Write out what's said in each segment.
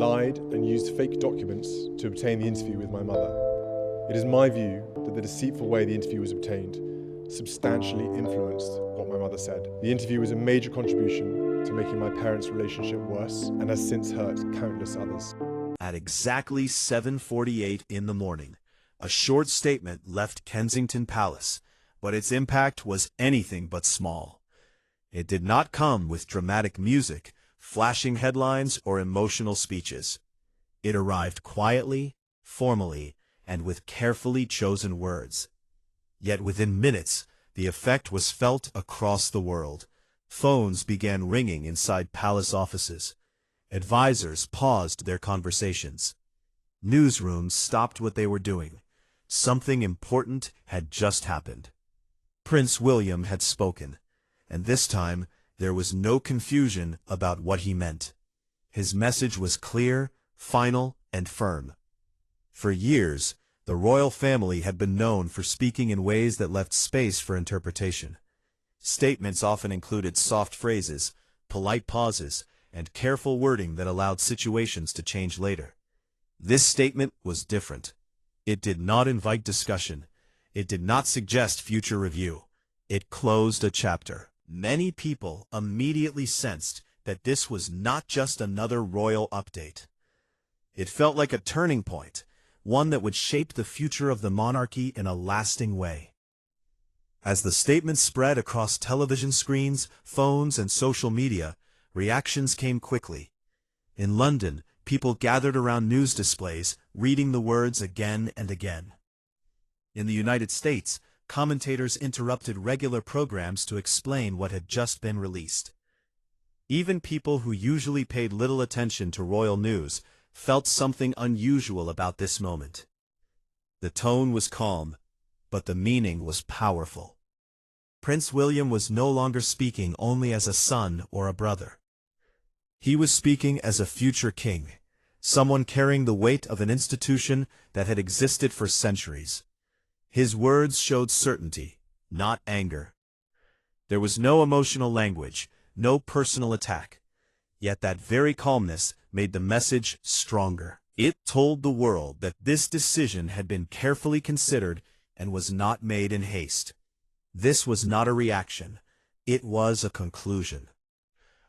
lied and used fake documents to obtain the interview with my mother. It is my view that the deceitful way the interview was obtained substantially influenced what my mother said. The interview was a major contribution to making my parents' relationship worse and has since hurt countless others. At exactly 7:48 in the morning, a short statement left Kensington Palace, but its impact was anything but small. It did not come with dramatic music, flashing headlines, or emotional speeches. It arrived quietly, formally, and with carefully chosen words. Yet within minutes, the effect was felt across the world. Phones began ringing inside palace offices. Advisors paused their conversations. Newsrooms stopped what they were doing. Something important had just happened. Prince William had spoken, and this time there was no confusion about what he meant. His message was clear, final, and firm. For years, the royal family had been known for speaking in ways that left space for interpretation. Statements often included soft phrases, polite pauses, and careful wording that allowed situations to change later. This statement was different. It did not invite discussion. It did not suggest future review. It closed a chapter. Many people immediately sensed that this was not just another royal update. It felt like a turning point, one that would shape the future of the monarchy in a lasting way. As the statement spread across television screens, phones, and social media, reactions came quickly. In London, people gathered around news displays, reading the words again and again. In the United States, commentators interrupted regular programs to explain what had just been released. Even people who usually paid little attention to royal news felt something unusual about this moment. The tone was calm, but the meaning was powerful. Prince William was no longer speaking only as a son or a brother. He was speaking as a future king, someone carrying the weight of an institution that had existed for centuries. His words showed certainty, not anger. There was no emotional language, no personal attack. Yet that very calmness made the message stronger. It told the world that this decision had been carefully considered and was not made in haste. This was not a reaction. It was a conclusion.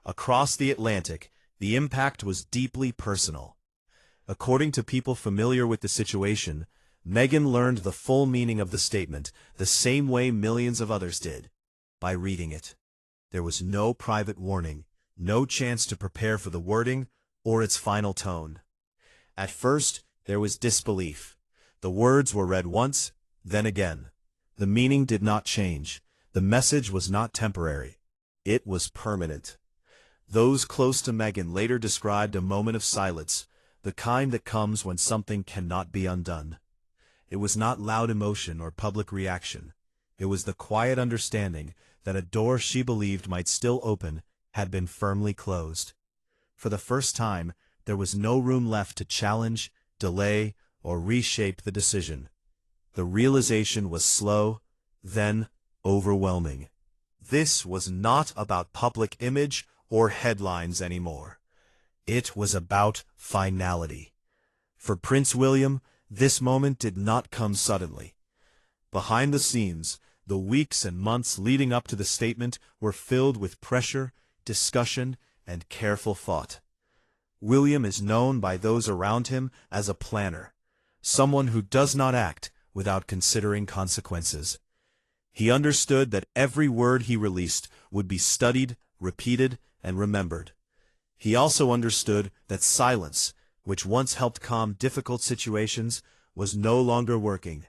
Across the Atlantic, the impact was deeply personal. According to people familiar with the situation, Meghan learned the full meaning of the statement the same way millions of others did, by reading it. There was no private warning, no chance to prepare for the wording or its final tone. At first, there was disbelief. The words were read once, then again. The meaning did not change. The message was not temporary. It was permanent. Those close to Meghan later described a moment of silence, the kind that comes when something cannot be undone. It was not loud emotion or public reaction. It was the quiet understanding that a door she believed might still open had been firmly closed. For the first time, there was no room left to challenge, delay, or reshape the decision. The realization was slow, then overwhelming. This was not about public image or headlines anymore. It was about finality. For Prince William, this moment did not come suddenly. Behind the scenes, the weeks and months leading up to the statement were filled with pressure, discussion, and careful thought. William is known by those around him as a planner, someone who does not act without considering consequences. He understood that every word he released would be studied, repeated, and remembered. He also understood that silence, which once helped calm difficult situations, was no longer working.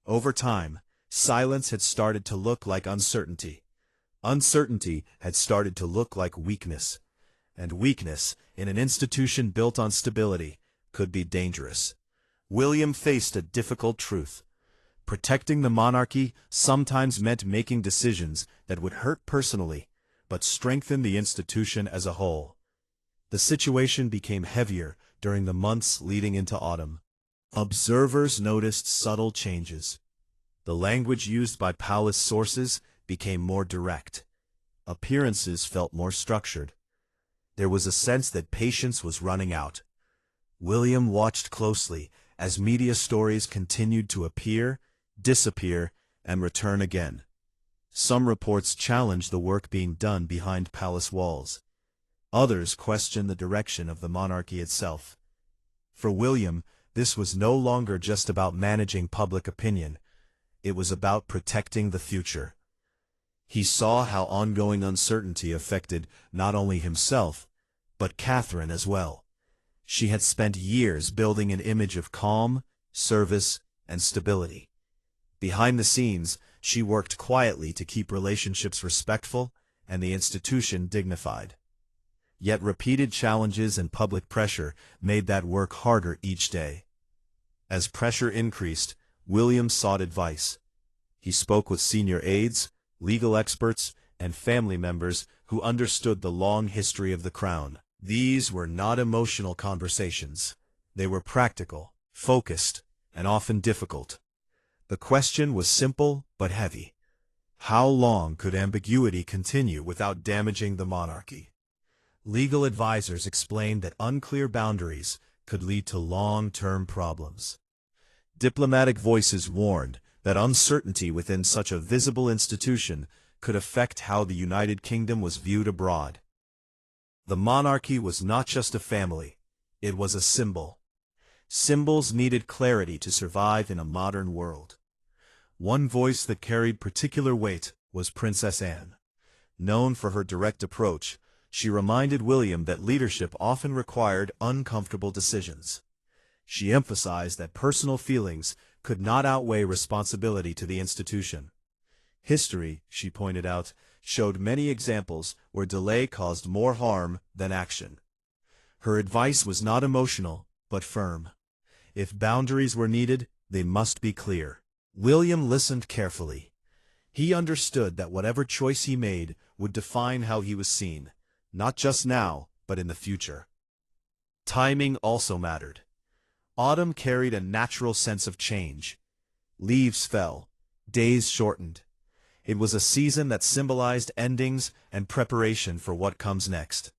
Over time, silence had started to look like uncertainty. Uncertainty had started to look like weakness. And weakness, in an institution built on stability, could be dangerous. William faced a difficult truth. Protecting the monarchy sometimes meant making decisions that would hurt personally, but strengthen the institution as a whole. The situation became heavier during the months leading into autumn. Observers noticed subtle changes. The language used by palace sources became more direct. Appearances felt more structured. There was a sense that patience was running out. William watched closely as media stories continued to appear, disappear, and return again. Some reports challenged the work being done behind palace walls. Others questioned the direction of the monarchy itself. For William, this was no longer just about managing public opinion. It was about protecting the future. He saw how ongoing uncertainty affected not only himself, but Catherine as well. She had spent years building an image of calm, service, and stability. Behind the scenes, she worked quietly to keep relationships respectful and the institution dignified. Yet repeated challenges and public pressure made that work harder each day. As pressure increased, William sought advice. He spoke with senior aides, legal experts, and family members who understood the long history of the crown. These were not emotional conversations. They were practical, focused, and often difficult. The question was simple but heavy. How long could ambiguity continue without damaging the monarchy? Legal advisors explained that unclear boundaries could lead to long-term problems. Diplomatic voices warned that uncertainty within such a visible institution could affect how the United Kingdom was viewed abroad. The monarchy was not just a family, it was a symbol. Symbols needed clarity to survive in a modern world. One voice that carried particular weight was Princess Anne. Known for her direct approach, she reminded William that leadership often required uncomfortable decisions. She emphasized that personal feelings could not outweigh responsibility to the institution. History, she pointed out, showed many examples where delay caused more harm than action. Her advice was not emotional, but firm. If boundaries were needed, they must be clear. William listened carefully. He understood that whatever choice he made would define how he was seen, not just now, but in the future. Timing also mattered. Autumn carried a natural sense of change. Leaves fell, days shortened. It was a season that symbolized endings and preparation for what comes next.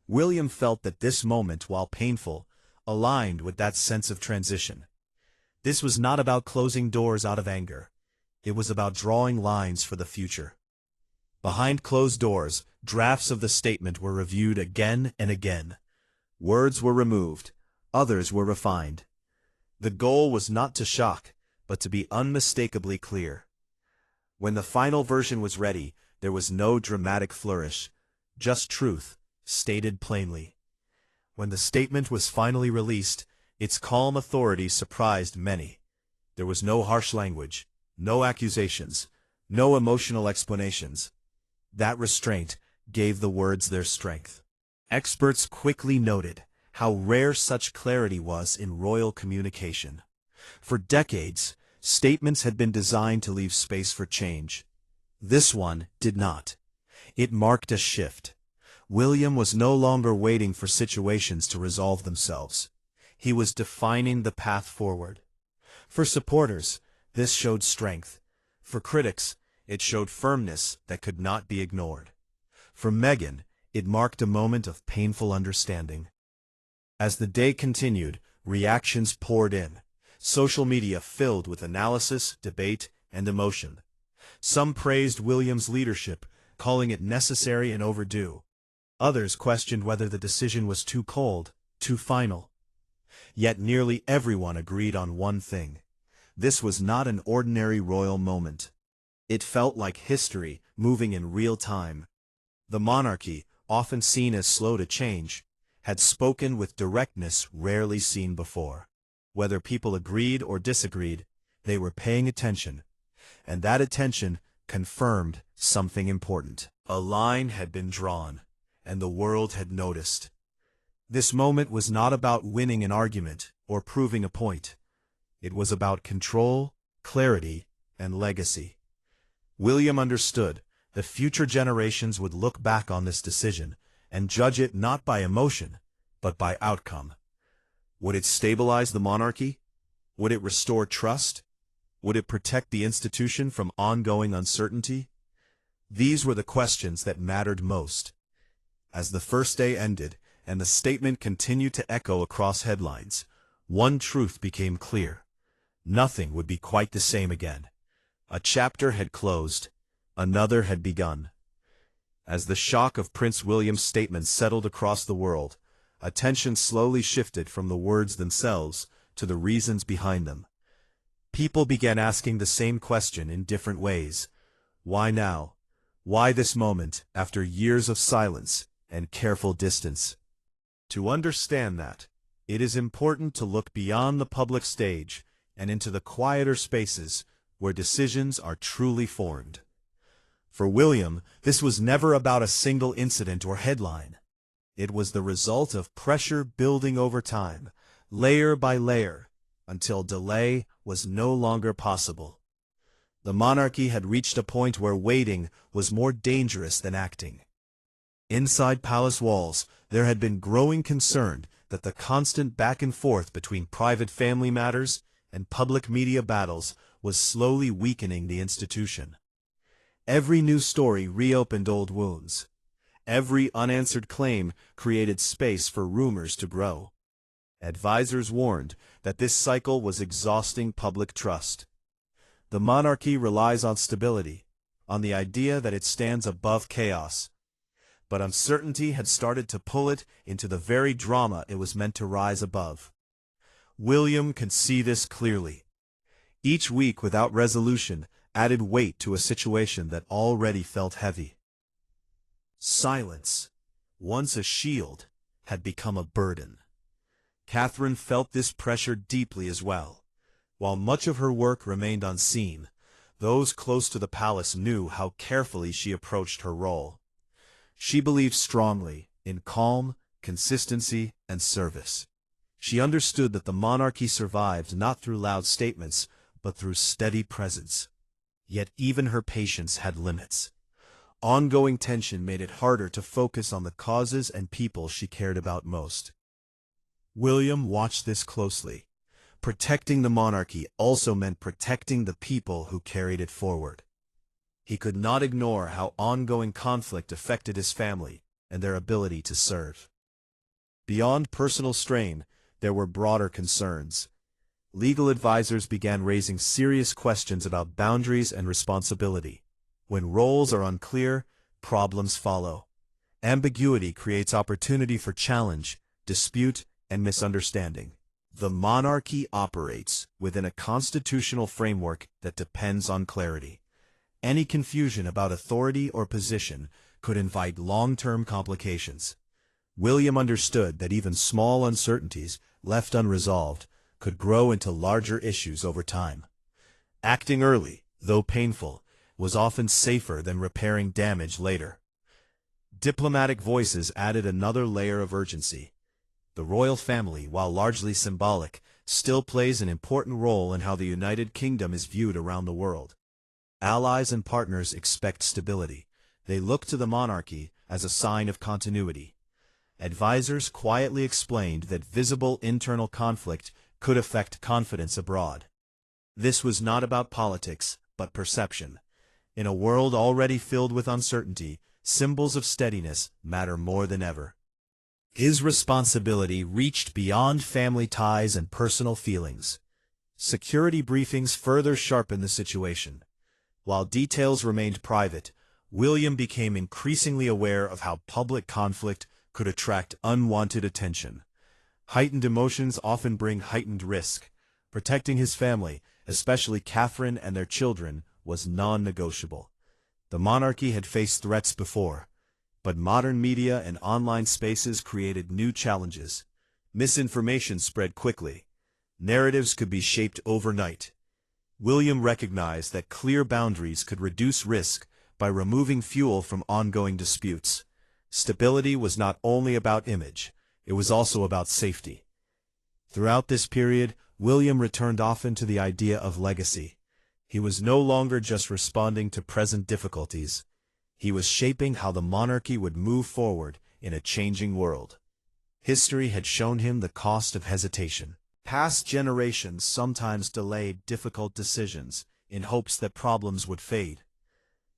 William felt that this moment, while painful, aligned with that sense of transition. This was not about closing doors out of anger. It was about drawing lines for the future. Behind closed doors, drafts of the statement were reviewed again and again. Words were removed, others were refined. The goal was not to shock, but to be unmistakably clear. When the final version was ready, there was no dramatic flourish, just truth, stated plainly. When the statement was finally released, its calm authority surprised many. There was no harsh language, no accusations, no emotional explanations. That restraint gave the words their strength. Experts quickly noted how rare such clarity was in royal communication. For decades, statements had been designed to leave space for change. This one did not. It marked a shift. William was no longer waiting for situations to resolve themselves. He was defining the path forward. For supporters, this showed strength. For critics, it showed firmness that could not be ignored. For Meghan, it marked a moment of painful understanding. As the day continued, reactions poured in. Social media filled with analysis, debate, and emotion. Some praised William's leadership, calling it necessary and overdue. Others questioned whether the decision was too cold, too final. Yet nearly everyone agreed on one thing. This was not an ordinary royal moment. It felt like history moving in real time. The monarchy, often seen as slow to change, had spoken with directness rarely seen before. Whether people agreed or disagreed, they were paying attention, and that attention confirmed something important. A line had been drawn, and the world had noticed. This moment was not about winning an argument or proving a point. It was about control, clarity, and legacy. William understood that future generations would look back on this decision and judge it not by emotion, but by outcome. Would it stabilize the monarchy? Would it restore trust? Would it protect the institution from ongoing uncertainty? These were the questions that mattered most. As the first day ended, and the statement continued to echo across headlines. One truth became clear. Nothing would be quite the same again. A chapter had closed, another had begun. As the shock of Prince William's statement settled across the world, attention slowly shifted from the words themselves to the reasons behind them. People began asking the same question in different ways. Why now? Why this moment, after years of silence and careful distance? To understand that, it is important to look beyond the public stage and into the quieter spaces where decisions are truly formed. For William, this was never about a single incident or headline. It was the result of pressure building over time, layer by layer, until delay was no longer possible. The monarchy had reached a point where waiting was more dangerous than acting. Inside palace walls, there had been growing concern that the constant back and forth between private family matters and public media battles was slowly weakening the institution. Every new story reopened old wounds. Every unanswered claim created space for rumors to grow. Advisors warned that this cycle was exhausting public trust. The monarchy relies on stability, on the idea that it stands above chaos. But uncertainty had started to pull it into the very drama it was meant to rise above. William could see this clearly. Each week without resolution added weight to a situation that already felt heavy. Silence, once a shield, had become a burden. Catherine felt this pressure deeply as well. While much of her work remained unseen, those close to the palace knew how carefully she approached her role. She believed strongly in calm, consistency, and service. She understood that the monarchy survived not through loud statements, but through steady presence. Yet even her patience had limits. Ongoing tension made it harder to focus on the causes and people she cared about most. William watched this closely. Protecting the monarchy also meant protecting the people who carried it forward. He could not ignore how ongoing conflict affected his family and their ability to serve. Beyond personal strain, there were broader concerns. Legal advisors began raising serious questions about boundaries and responsibility. When roles are unclear, problems follow. Ambiguity creates opportunity for challenge, dispute, and misunderstanding. The monarchy operates within a constitutional framework that depends on clarity. Any confusion about authority or position could invite long-term complications. William understood that even small uncertainties, left unresolved, could grow into larger issues over time. Acting early, though painful, was often safer than repairing damage later. Diplomatic voices added another layer of urgency. The royal family, while largely symbolic, still plays an important role in how the United Kingdom is viewed around the world. Allies and partners expect stability. They look to the monarchy as a sign of continuity. Advisors quietly explained that visible internal conflict could affect confidence abroad. This was not about politics, but perception. In a world already filled with uncertainty, symbols of steadiness matter more than ever. His responsibility reached beyond family ties and personal feelings. Security briefings further sharpened the situation. While details remained private, William became increasingly aware of how public conflict could attract unwanted attention. Heightened emotions often bring heightened risk. Protecting his family, especially Catherine and their children, was non-negotiable. The monarchy had faced threats before, but modern media and online spaces created new challenges. Misinformation spread quickly. Narratives could be shaped overnight. William recognized that clear boundaries could reduce risk by removing fuel from ongoing disputes. Stability was not only about image, it was also about safety. Throughout this period, William returned often to the idea of legacy. He was no longer just responding to present difficulties. He was shaping how the monarchy would move forward in a changing world. History had shown him the cost of hesitation. Past generations sometimes delayed difficult decisions in hopes that problems would fade.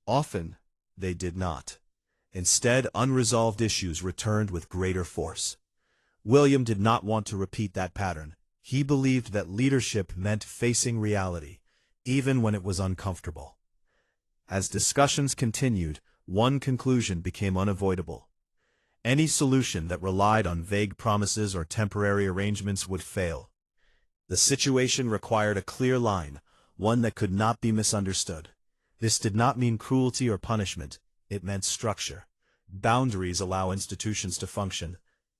Often, they did not. Instead, unresolved issues returned with greater force. William did not want to repeat that pattern. He believed that leadership meant facing reality, even when it was uncomfortable. As discussions continued, one conclusion became unavoidable. Any solution that relied on vague promises or temporary arrangements would fail. The situation required a clear line, one that could not be misunderstood. This did not mean cruelty or punishment. It meant structure. Boundaries allow institutions to function.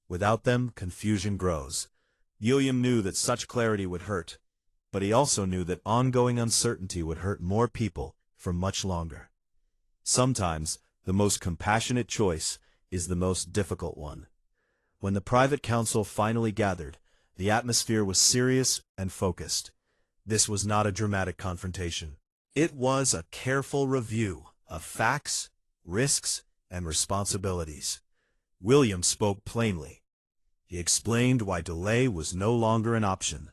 Without them, confusion grows. William knew that such clarity would hurt, but he also knew that ongoing uncertainty would hurt more people for much longer. Sometimes, the most compassionate choice is the most difficult one. When the private council finally gathered, the atmosphere was serious and focused. This was not a dramatic confrontation. It was a careful review of facts, risks, and responsibilities. William spoke plainly. He explained why delay was no longer an option.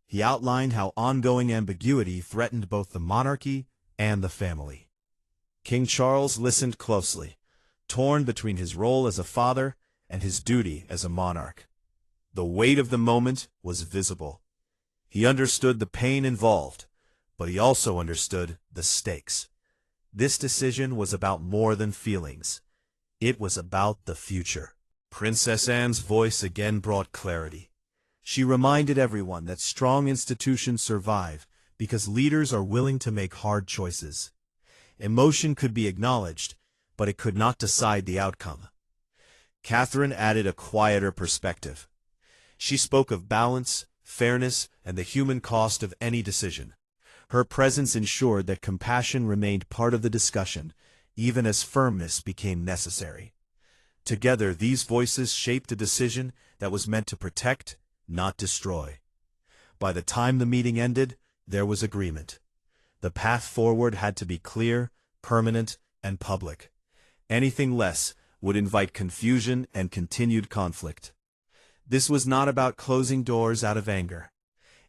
He outlined how ongoing ambiguity threatened both the monarchy and the family. King Charles listened closely, torn between his role as a father and his duty as a monarch. The weight of the moment was visible. He understood the pain involved, but he also understood the stakes. This decision was about more than feelings. It was about the future. Princess Anne's voice again brought clarity. She reminded everyone that strong institutions survive because leaders are willing to make hard choices. Emotion could be acknowledged, but it could not decide the outcome. Catherine added a quieter perspective. She spoke of balance, fairness, and the human cost of any decision. Her presence ensured that compassion remained part of the discussion, even as firmness became necessary. Together, these voices shaped a decision that was meant to protect, not destroy. By the time the meeting ended, there was agreement. The path forward had to be clear, permanent, and public. Anything less would invite confusion and continued conflict. This was not about closing doors out of anger.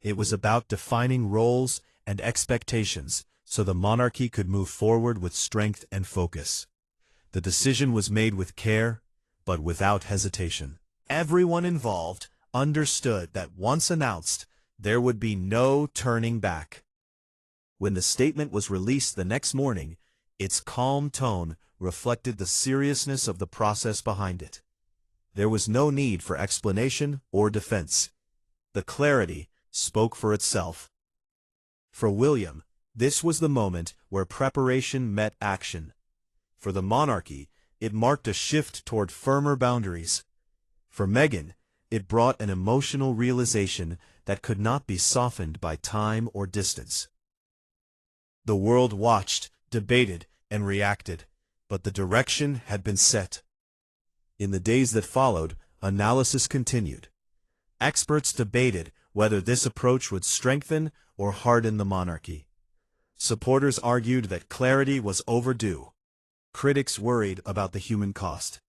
It was about defining roles and expectations so the monarchy could move forward with strength and focus. The decision was made with care, but without hesitation. Everyone involved understood that once announced, there would be no turning back. When the statement was released the next morning, its calm tone reflected the seriousness of the process behind it. There was no need for explanation or defense. The clarity spoke for itself. For William, this was the moment where preparation met action. For the monarchy, it marked a shift toward firmer boundaries. For Meghan, it brought an emotional realization that could not be softened by time or distance. The world watched, debated, and reacted, but the direction had been set. In the days that followed, analysis continued. Experts debated whether this approach would strengthen or harden the monarchy. Supporters argued that clarity was overdue. Critics worried about the human cost.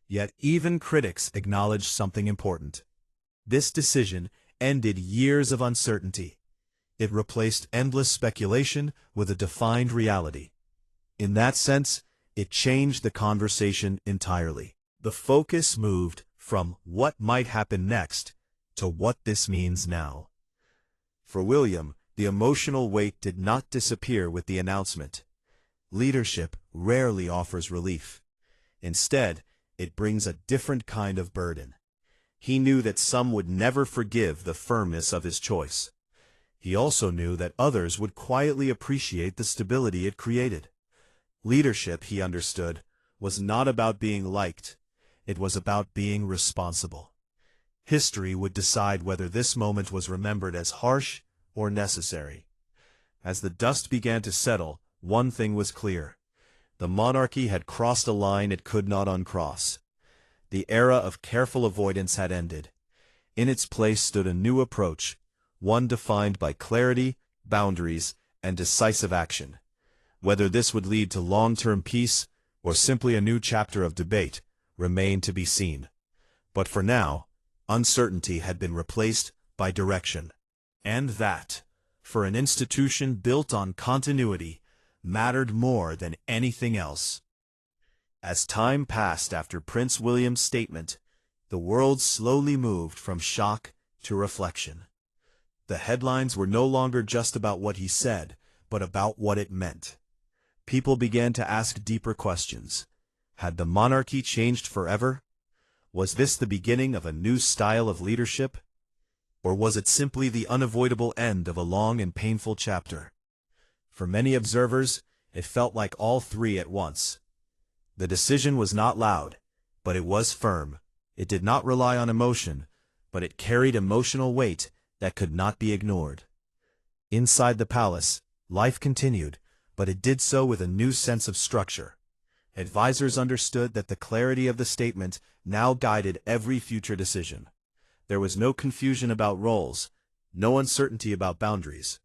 Yet even critics acknowledged something important. This decision ended years of uncertainty. It replaced endless speculation with a defined reality. In that sense, it changed the conversation entirely. The focus moved from what might happen next to what this means now. For William, the emotional weight did not disappear with the announcement. Leadership rarely offers relief. Instead, it brings a different kind of burden. He knew that some would never forgive the firmness of his choice. He also knew that others would quietly appreciate the stability it created. Leadership, he understood, was not about being liked. It was about being responsible. History would decide whether this moment was remembered as harsh or necessary. As the dust began to settle, one thing was clear. The monarchy had crossed a line it could not uncross. The era of careful avoidance had ended. In its place stood a new approach, one defined by clarity, boundaries, and decisive action. Whether this would lead to long-term peace or simply a new chapter of debate remained to be seen. But for now, uncertainty had been replaced by direction. And that, for an institution built on continuity, mattered more than anything else. As time passed after Prince William's statement, the world slowly moved from shock to reflection. The headlines were no longer just about what he said, but about what it meant. People began to ask deeper questions. Had the monarchy changed forever? Was this the beginning of a new style of leadership? Or was it simply the unavoidable end of a long and painful chapter? For many observers, it felt like all three at once. The decision was not loud, but it was firm. It did not rely on emotion, but it carried emotional weight that could not be ignored. Inside the palace, life continued, but it did so with a new sense of structure. Advisors understood that the clarity of the statement now guided every future decision. There was no confusion about roles, no uncertainty about boundaries.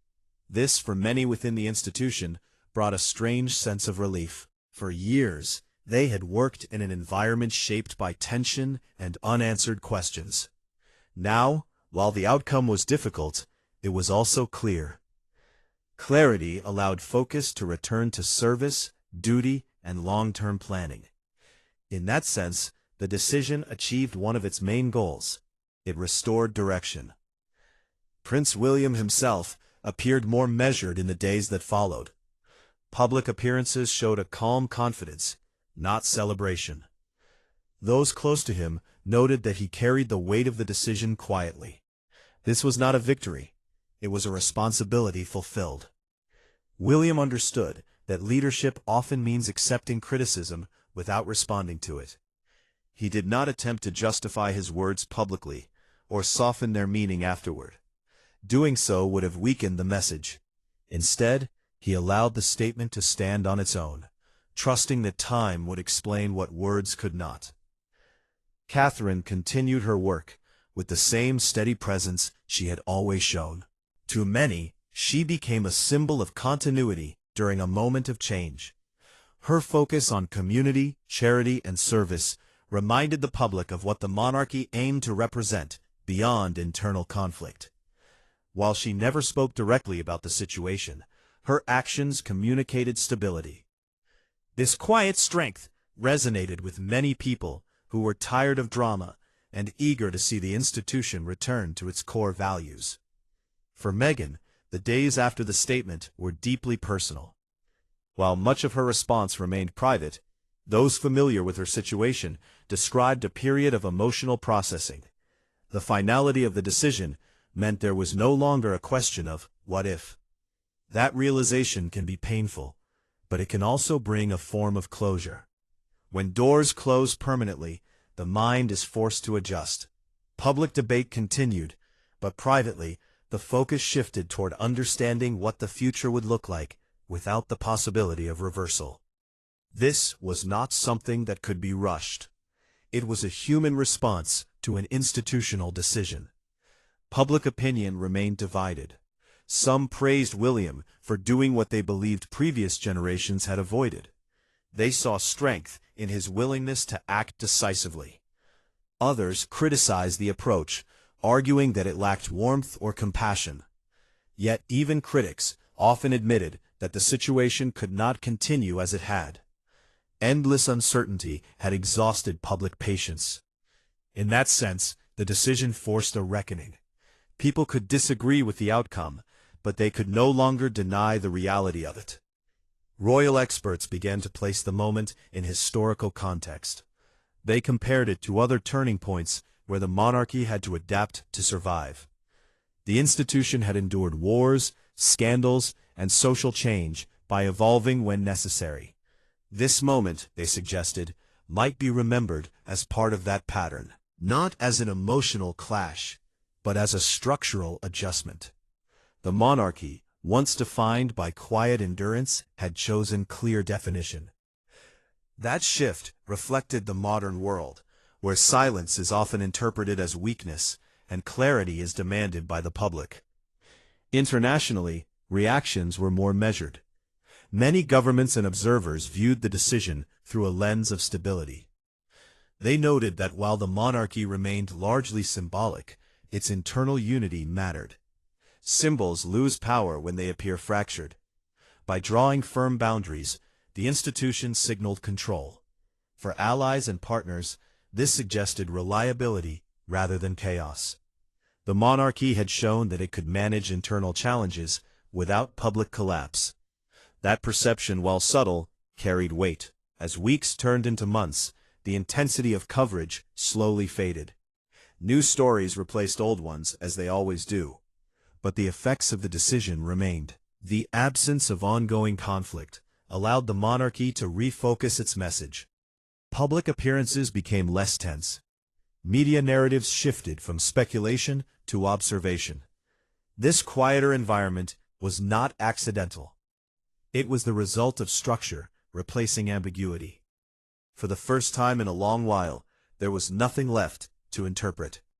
This, for many within the institution, brought a strange sense of relief. For years, they had worked in an environment shaped by tension and unanswered questions. Now, while the outcome was difficult, it was also clear. Clarity allowed focus to return to service, duty, and long-term planning. In that sense, the decision achieved one of its main goals. It restored direction. Prince William himself appeared more measured in the days that followed. Public appearances showed a calm confidence, not celebration. Those close to him noted that he carried the weight of the decision quietly. This was not a victory. It was a responsibility fulfilled. William understood that leadership often means accepting criticism without responding to it. He did not attempt to justify his words publicly or soften their meaning afterward. Doing so would have weakened the message. Instead, he allowed the statement to stand on its own, trusting that time would explain what words could not. Catherine continued her work with the same steady presence she had always shown. To many, she became a symbol of continuity during a moment of change. Her focus on community, charity, and service reminded the public of what the monarchy aimed to represent beyond internal conflict. While she never spoke directly about the situation, her actions communicated stability. This quiet strength resonated with many people who were tired of drama and eager to see the institution return to its core values. For Meghan, the days after the statement were deeply personal. While much of her response remained private, those familiar with her situation described a period of emotional processing. The finality of the decision meant there was no longer a question of what if. That realization can be painful, but it can also bring a form of closure. When doors close permanently, the mind is forced to adjust. Public debate continued, but privately, the focus shifted toward understanding what the future would look like without the possibility of reversal. This was not something that could be rushed. It was a human response to an institutional decision. Public opinion remained divided. Some praised William for doing what they believed previous generations had avoided. They saw strength in his willingness to act decisively. Others criticized the approach, arguing that it lacked warmth or compassion. Yet even critics often admitted that the situation could not continue as it had. Endless uncertainty had exhausted public patience. In that sense, the decision forced a reckoning. People could disagree with the outcome, but they could no longer deny the reality of it. Royal experts began to place the moment in historical context. They compared it to other turning points where the monarchy had to adapt to survive. The institution had endured wars, scandals, and social change by evolving when necessary. This moment, they suggested, might be remembered as part of that pattern, not as an emotional clash, but as a structural adjustment. The monarchy, once defined by quiet endurance, had chosen clear definition. That shift reflected the modern world, where silence is often interpreted as weakness and clarity is demanded by the public. Internationally, reactions were more measured. Many governments and observers viewed the decision through a lens of stability. They noted that while the monarchy remained largely symbolic, its internal unity mattered. Symbols lose power when they appear fractured. By drawing firm boundaries, the institution signaled control. For allies and partners, this suggested reliability rather than chaos. The monarchy had shown that it could manage internal challenges without public collapse. That perception, while subtle, carried weight. As weeks turned into months, the intensity of coverage slowly faded. New stories replaced old ones, as they always do. But the effects of the decision remained. The absence of ongoing conflict allowed the monarchy to refocus its message. Public appearances became less tense. Media narratives shifted from speculation to observation. This quieter environment was not accidental. It was the result of structure replacing ambiguity. For the first time in a long while, there was nothing left to interpret.